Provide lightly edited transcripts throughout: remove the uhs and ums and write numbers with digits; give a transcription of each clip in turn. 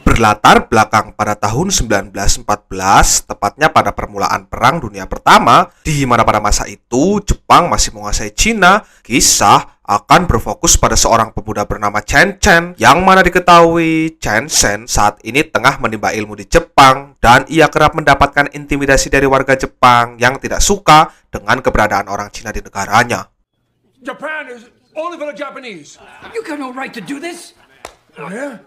Berlatar belakang pada tahun 1914, tepatnya pada permulaan Perang Dunia Pertama, di mana pada masa itu Jepang masih menguasai Cina, kisah akan berfokus pada seorang pemuda bernama Chen Chen, yang mana diketahui Chen Chen saat ini tengah menimba ilmu di Jepang, dan ia kerap mendapatkan intimidasi dari warga Jepang yang tidak suka dengan keberadaan orang Cina di negaranya. Japan is only for the Japanese. You got no right to do this. Oh, yeah?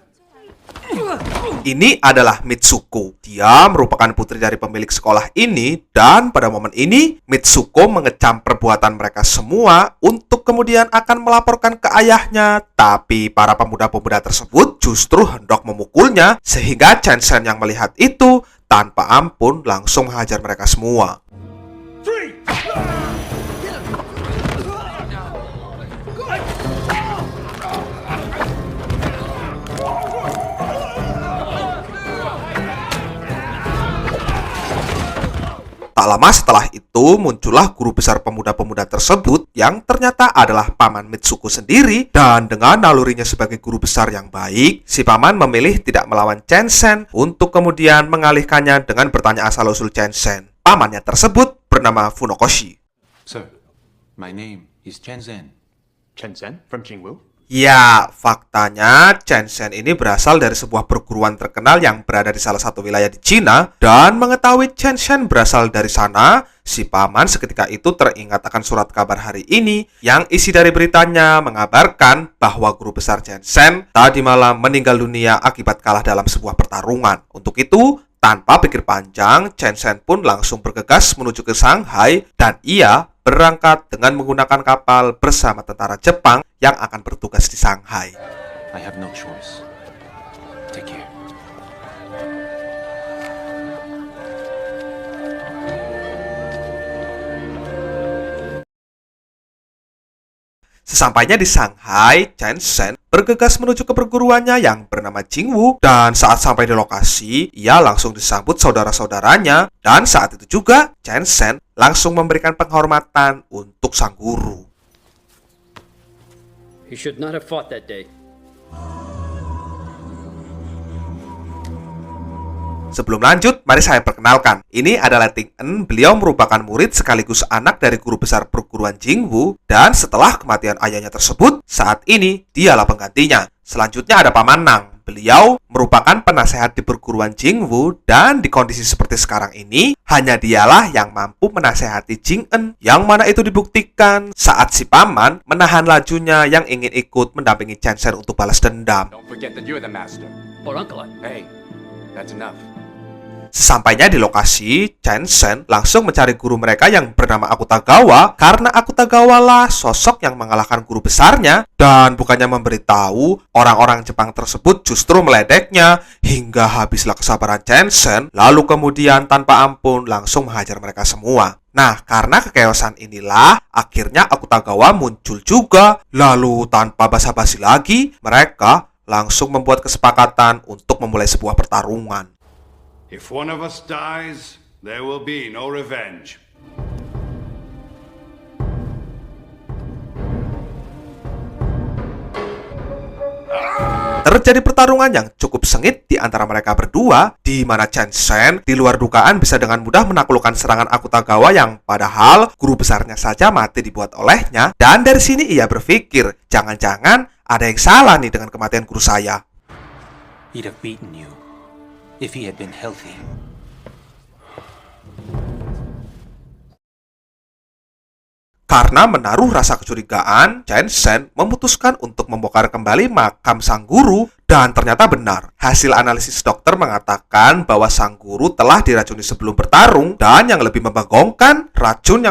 Ini adalah Mitsuko. Dia merupakan putri dari pemilik sekolah ini, dan pada momen ini Mitsuko mengecam perbuatan mereka semua untuk kemudian akan melaporkan ke ayahnya. Tapi para pemuda-pemuda tersebut justru hendak memukulnya, sehingga Chen Chen yang melihat itu tanpa ampun langsung menghajar mereka semua. Three! Tak lama setelah itu muncullah guru besar pemuda-pemuda tersebut yang ternyata adalah paman Mitsuko sendiri, dan dengan nalurinya sebagai guru besar yang baik, si paman memilih tidak melawan Chen Chen untuk kemudian mengalihkannya dengan bertanya asal-usul Chen Chen. Pamannya tersebut bernama Funakoshi. Sir, my name is Chen Zhen. Chen Zhen from Jingwu? Ya, faktanya Chen Chen ini berasal dari sebuah perguruan terkenal yang berada di salah satu wilayah di Cina, dan mengetahui Chen Chen berasal dari sana, si paman seketika itu teringat akan surat kabar hari ini yang isi dari beritanya mengabarkan bahwa guru besar Chen Chen tadi malam meninggal dunia akibat kalah dalam sebuah pertarungan. Untuk itu, tanpa pikir panjang, Chen Chen pun langsung bergegas menuju ke Shanghai, dan ia berangkat dengan menggunakan kapal bersama tentara Jepang yang akan bertugas di Shanghai. I have no choice. Take care. Sesampainya di Shanghai, Chen Chen bergegas menuju ke perguruannya yang bernama Jingwu, dan saat sampai di lokasi, ia langsung disambut saudara-saudaranya, dan saat itu juga Chen Chen langsung memberikan penghormatan untuk sang guru. You should not have fought that day. Sebelum lanjut, mari saya perkenalkan. Ini adalah Ting En. Beliau merupakan murid sekaligus anak dari guru besar perguruan Jingwu, dan setelah kematian ayahnya tersebut, saat ini dialah penggantinya. Selanjutnya ada Paman Nang. Beliau merupakan penasehat di perguruan Jingwu, dan di kondisi seperti sekarang ini, hanya dialah yang mampu menasehati Jing En, yang mana itu dibuktikan saat si paman menahan lajunya yang ingin ikut mendampingi Chen Chen untuk balas dendam. Don't forget that you're the master. Or uncle. Hey, that's enough. Sesampainya di lokasi, Chen Chen langsung mencari guru mereka yang bernama Akutagawa, karena Akutagawa lah sosok yang mengalahkan guru besarnya, dan bukannya memberitahu, orang-orang Jepang tersebut justru meledeknya hingga habislah kesabaran Chen Chen, lalu kemudian tanpa ampun langsung menghajar mereka semua. Nah, karena kekeosan inilah akhirnya Akutagawa muncul juga, lalu tanpa basa-basi lagi, mereka langsung membuat kesepakatan untuk memulai sebuah pertarungan. If one of us dies, there will be no revenge. Terjadi pertarungan yang cukup sengit di antara mereka berdua, di mana Chen Chen di luar dugaan bisa dengan mudah menaklukkan serangan Akutagawa yang padahal guru besarnya saja mati dibuat olehnya, dan dari sini ia berpikir, jangan-jangan ada yang salah nih dengan kematian guru saya. He'd have beaten you if he had been healthy. Karena menaruh rasa kecurigaan, Chen Chen memutuskan untuk membongkar kembali makam sang guru, dan ternyata benar. Hasil analisis dokter mengatakan bahwa sang guru telah diracuni sebelum bertarung, dan yang lebih membagongkan, racun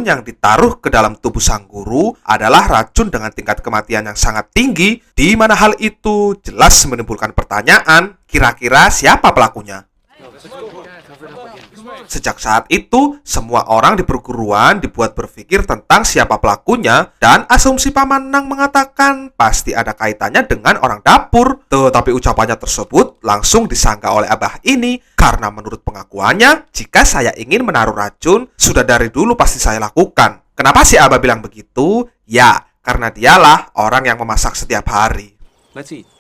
yang ditaruh ke dalam tubuh sang guru adalah racun dengan tingkat kematian yang sangat tinggi, di mana hal itu jelas menimbulkan pertanyaan, kira-kira siapa pelakunya? Sejak saat itu, semua orang di perguruan dibuat berpikir tentang siapa pelakunya, dan asumsi Paman Nang mengatakan pasti ada kaitannya dengan orang dapur. Tetapi ucapannya tersebut langsung disangka oleh Abah ini, karena menurut pengakuannya, jika saya ingin menaruh racun, sudah dari dulu pasti saya lakukan. Kenapa si Abah bilang begitu? Ya, karena dialah orang yang memasak setiap hari. Let's eat.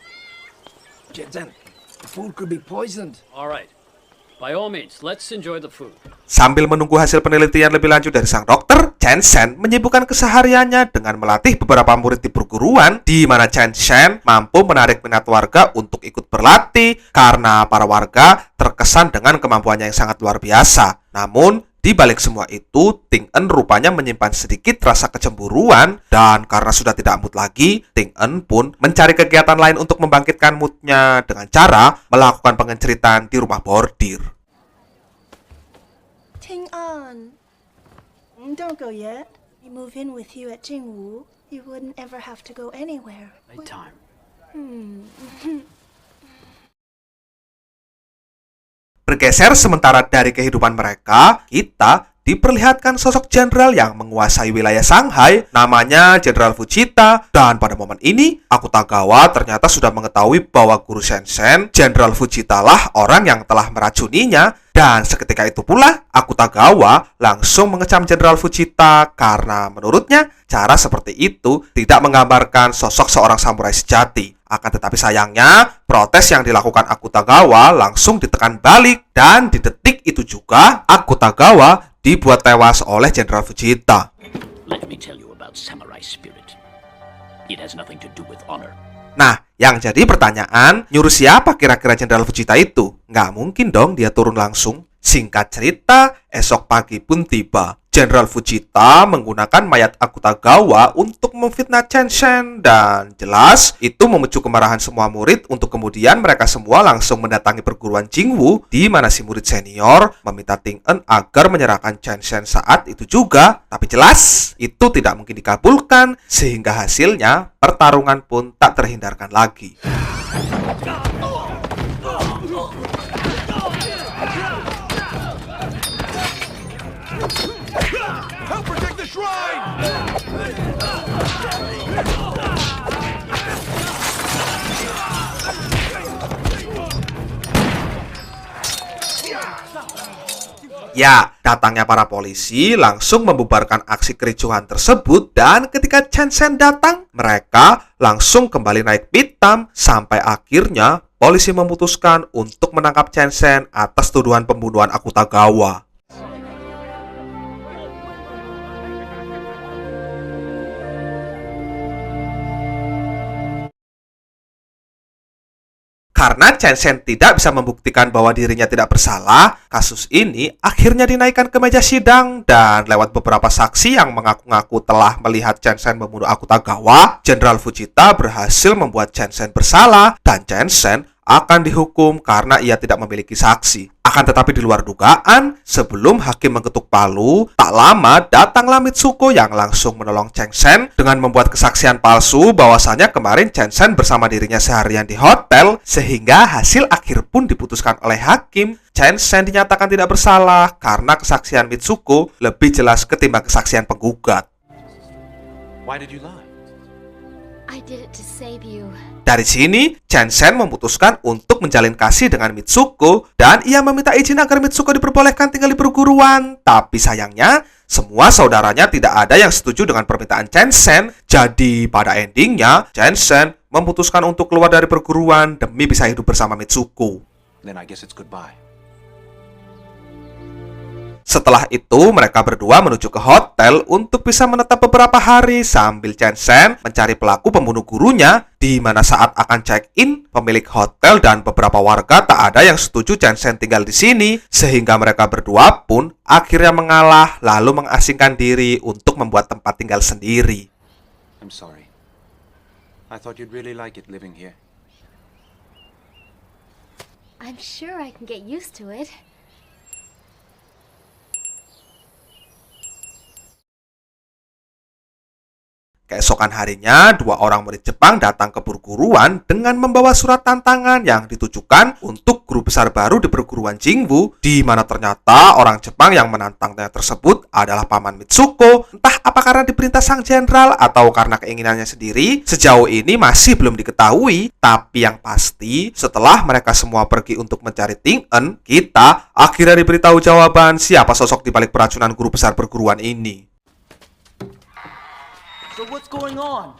Chen-sen, the food could be poisoned. All right. By all means, let's enjoy the food. Sambil menunggu hasil penelitian lebih lanjut dari sang dokter, Chen Shen menyibukkan kesehariannya dengan melatih beberapa murid di perguruan, di mana Chen Shen mampu menarik minat warga untuk ikut berlatih karena para warga terkesan dengan kemampuannya yang sangat luar biasa. Namun, di balik semua itu, Ting En rupanya menyimpan sedikit rasa kecemburuan, dan karena sudah tidak mood lagi, Ting En pun mencari kegiatan lain untuk membangkitkan moodnya dengan cara melakukan pengenceritan di rumah bordir. Ting An, don't go yet. We move in with you at Jingwu. You wouldn't ever have to go anywhere. Time. Bergeser sementara dari kehidupan mereka, kita diperlihatkan sosok jenderal yang menguasai wilayah Shanghai, namanya Jenderal Fujita, dan pada momen ini, Akutagawa ternyata sudah mengetahui bahwa guru Shen-Shen, Jenderal Fujita lah orang yang telah meracuninya, dan seketika itu pula, Akutagawa langsung mengecam Jenderal Fujita karena menurutnya, cara seperti itu tidak menggambarkan sosok seorang samurai sejati. Akan tetapi sayangnya, protes yang dilakukan Akutagawa langsung ditekan balik, dan di detik itu juga, Akutagawa dibuat tewas oleh Jenderal Fujita. Let me tell you about samurai spirit. It has nothing to do with honor. Nah, yang jadi pertanyaan, nyuruh siapa kira-kira Jenderal Fujita itu? Nggak mungkin dong dia turun langsung. Singkat cerita, esok pagi pun tiba. Jenderal Fujita menggunakan mayat Akutagawa untuk memfitnah Chen Shen, dan jelas itu memicu kemarahan semua murid untuk kemudian mereka semua langsung mendatangi perguruan Jingwu, di mana si murid senior meminta Ting En agar menyerahkan Chen Shen saat itu juga. Tapi jelas itu tidak mungkin dikabulkan, sehingga hasilnya pertarungan pun tak terhindarkan lagi. Help protect the shrine! Ya, datangnya para polisi langsung membubarkan aksi kericuhan tersebut, dan ketika Chen Shen datang, mereka langsung kembali naik pitam sampai akhirnya polisi memutuskan untuk menangkap Chen Shen atas tuduhan pembunuhan Akutagawa. Karena Chen Shen tidak bisa membuktikan bahwa dirinya tidak bersalah, kasus ini akhirnya dinaikkan ke meja sidang, dan lewat beberapa saksi yang mengaku-ngaku telah melihat Chen Shen membunuh Akutagawa, Jenderal Fujita berhasil membuat Chen Shen bersalah, dan Chen Shen akan dihukum karena ia tidak memiliki saksi. Akan tetapi di luar dugaan, sebelum hakim mengetuk palu, tak lama datanglah Mitsuko yang langsung menolong Chen Shen dengan membuat kesaksian palsu bahwasanya kemarin Chen Shen bersama dirinya seharian di hotel, sehingga hasil akhir pun diputuskan oleh hakim. Chen Shen dinyatakan tidak bersalah karena kesaksian Mitsuko lebih jelas ketimbang kesaksian penggugat. Why did you lie? I did it to save you. Dari sini, Chen Shen memutuskan untuk menjalin kasih dengan Mitsuko, dan ia meminta izin agar Mitsuko diperbolehkan tinggal di perguruan. Tapi sayangnya, semua saudaranya tidak ada yang setuju dengan permintaan Chen Shen. Jadi pada endingnya, Chen Shen memutuskan untuk keluar dari perguruan demi bisa hidup bersama Mitsuko. Then I guess it's goodbye. Setelah itu, mereka berdua menuju ke hotel untuk bisa menetap beberapa hari sambil Chen Shen mencari pelaku pembunuh gurunya, di mana saat akan check-in, pemilik hotel dan beberapa warga tak ada yang setuju Chen Shen tinggal di sini, sehingga mereka berdua pun akhirnya mengalah lalu mengasingkan diri untuk membuat tempat tinggal sendiri. I'm sorry. I thought you'd really like it living here. I'm sure I can get used to it. Keesokan harinya, dua orang murid Jepang datang ke perguruan dengan membawa surat tantangan yang ditujukan untuk guru besar baru di perguruan Jingwu, di mana ternyata orang Jepang yang menantangnya tersebut adalah paman Mitsuko. Entah apa karena diperintah sang jenderal atau karena keinginannya sendiri, sejauh ini masih belum diketahui. Tapi yang pasti, setelah mereka semua pergi untuk mencari Ting En, kita akhirnya diberitahu jawaban siapa sosok di balik peracunan guru besar perguruan ini. So what's going on?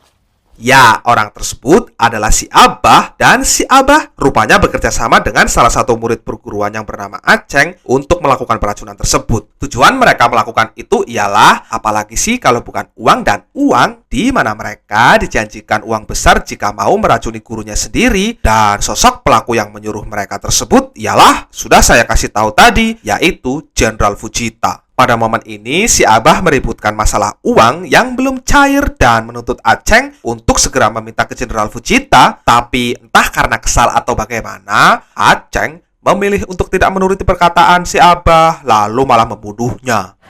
Ya, orang tersebut adalah si Abah, dan si Abah rupanya bekerja sama dengan salah satu murid perguruan yang bernama Aceng untuk melakukan peracunan tersebut. Tujuan mereka melakukan itu ialah, apalagi sih kalau bukan uang dan uang, di mana mereka dijanjikan uang besar jika mau meracuni gurunya sendiri, dan sosok pelaku yang menyuruh mereka tersebut ialah, sudah saya kasih tahu tadi, yaitu Jenderal Fujita. Pada momen ini, si Abah meributkan masalah uang yang belum cair dan menuntut Aceng untuk segera meminta ke Jenderal Fujita. Tapi entah karena kesal atau bagaimana, Aceng memilih untuk tidak menuruti perkataan si Abah, lalu malah membunuhnya.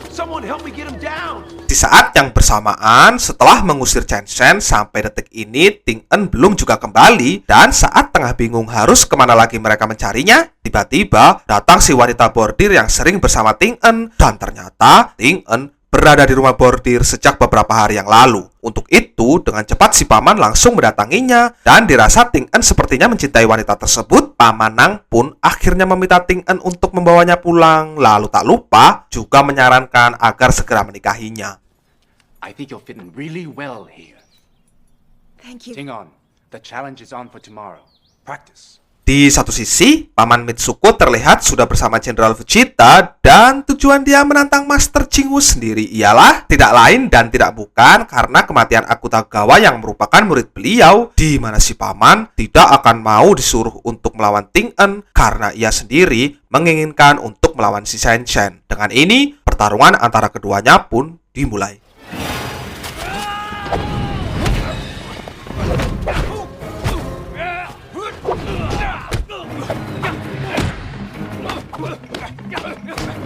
Someone help me get him down. Di saat yang bersamaan, setelah mengusir Chen Shen, sampai detik ini Ting En belum juga kembali. Dan saat tengah bingung harus kemana lagi mereka mencarinya, tiba-tiba datang si wanita bordir yang sering bersama Ting En. Dan ternyata Ting En berada di rumah bordir sejak beberapa hari yang lalu. Untuk itu, dengan cepat si paman langsung mendatanginya. Dan dirasa Ting En sepertinya mencintai wanita tersebut, Paman Nang pun akhirnya meminta Ting En untuk membawanya pulang. Lalu tak lupa juga menyarankan agar segera menikahinya. I think you'll fit in really well here. Thank you. Ting On, the challenge is on for tomorrow. Practice. Di satu sisi, Paman Mitsuko terlihat sudah bersama Jenderal Fujita, dan tujuan dia menantang Master Chingwu sendiri ialah tidak lain dan tidak bukan karena kematian Akutagawa yang merupakan murid beliau, di mana si Paman tidak akan mau disuruh untuk melawan Ting En karena ia sendiri menginginkan untuk melawan si Shen Shen. Dengan ini, pertarungan antara keduanya pun dimulai.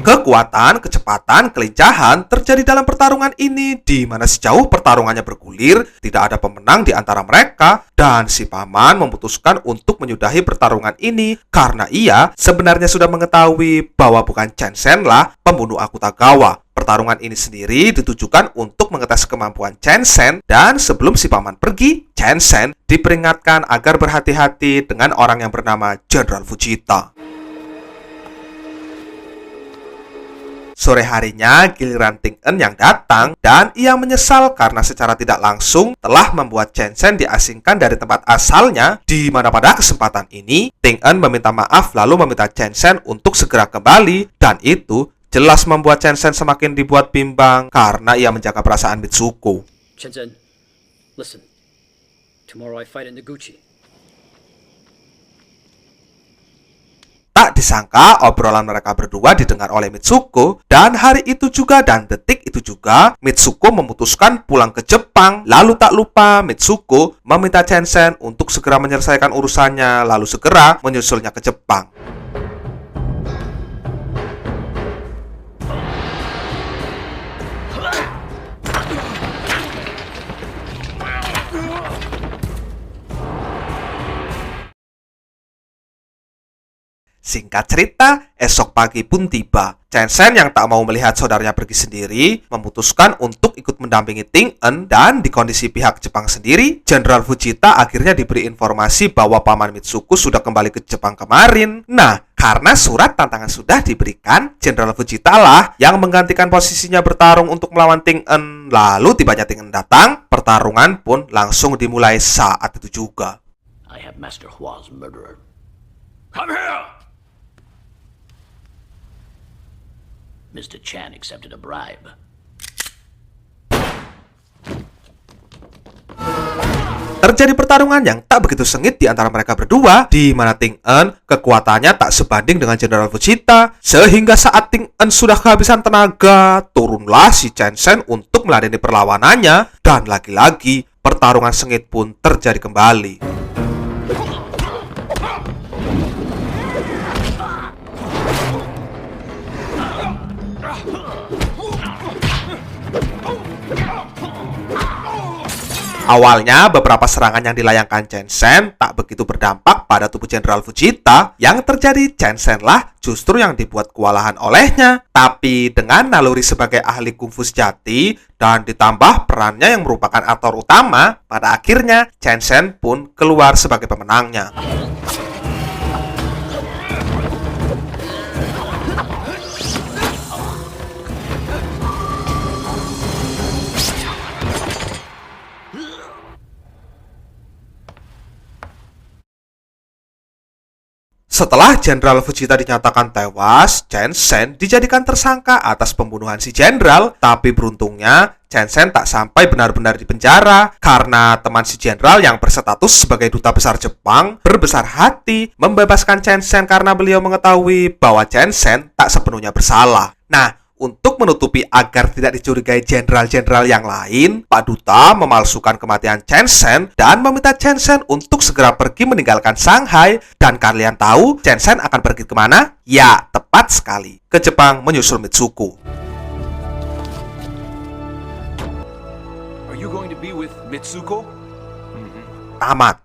Kekuatan, kecepatan, kelincahan terjadi dalam pertarungan ini, di mana sejauh pertarungannya bergulir, tidak ada pemenang di antara mereka, dan si paman memutuskan untuk menyudahi pertarungan ini karena ia sebenarnya sudah mengetahui bahwa bukan Chen Shen lah pembunuh Akutagawa. Pertarungan ini sendiri ditujukan untuk mengetes kemampuan Chen Shen, dan sebelum si paman pergi, Chen Shen diperingatkan agar berhati-hati dengan orang yang bernama Jenderal Fujita. Sore harinya, giliran Ting En yang datang, dan ia menyesal karena secara tidak langsung telah membuat Chen Shen diasingkan dari tempat asalnya, di mana pada kesempatan ini, Ting En meminta maaf lalu meminta Chen Shen untuk segera kembali, dan itu jelas membuat Chen Shen semakin dibuat bimbang karena ia menjaga perasaan Mitsuko. Chen Zhen, listen. Tomorrow I fight in Noguchi. Tak disangka obrolan mereka berdua didengar oleh Mitsuko, dan hari itu juga dan detik itu juga Mitsuko memutuskan pulang ke Jepang. Lalu tak lupa Mitsuko meminta Chen Shen untuk segera menyelesaikan urusannya lalu segera menyusulnya ke Jepang. Singkat cerita, esok pagi pun tiba. Chen Shen yang tak mau melihat saudaranya pergi sendiri, memutuskan untuk ikut mendampingi Ting En, dan di kondisi pihak Jepang sendiri, Jenderal Fujita akhirnya diberi informasi bahwa Paman Mitsuko sudah kembali ke Jepang kemarin. Nah, karena surat tantangan sudah diberikan, Jenderal Fujita lah yang menggantikan posisinya bertarung untuk melawan Ting En. Lalu tibanya Ting En datang, pertarungan pun langsung dimulai saat itu juga. I have Master Hua's murderer. Come here! Mr. Chan accepted a bribe. Terjadi pertarungan yang tak begitu sengit di antara mereka berdua, di mana Ting En kekuatannya tak sebanding dengan Jenderal Fujita, sehingga saat Ting En sudah kehabisan tenaga, turunlah si Chen Shen untuk meladeni perlawanannya, dan lagi-lagi pertarungan sengit pun terjadi kembali. Awalnya, beberapa serangan yang dilayangkan Chen Shen tak begitu berdampak pada tubuh Jenderal Fujita. Yang terjadi, Chen Shen lah justru yang dibuat kewalahan olehnya. Tapi dengan naluri sebagai ahli kungfu sejati dan ditambah perannya yang merupakan aktor utama, pada akhirnya Chen Shen pun keluar sebagai pemenangnya. Setelah Jenderal Fujita dinyatakan tewas, Chen Sheng dijadikan tersangka atas pembunuhan si jenderal. Tapi beruntungnya, Chen Sheng tak sampai benar-benar dipenjara karena teman si jenderal yang berstatus sebagai duta besar Jepang berbesar hati membebaskan Chen Sheng karena beliau mengetahui bahwa Chen Sheng tak sepenuhnya bersalah. Nah, untuk menutupi agar tidak dicurigai jenderal-jenderal yang lain, Pak Duta memalsukan kematian Chen Sheng dan meminta Chen Sheng untuk segera pergi meninggalkan Shanghai. Dan kalian tahu Chen Sheng akan pergi kemana? Ya, tepat sekali, ke Jepang menyusul Mitsuko. Are you going to be with Mitsuko? Tamat.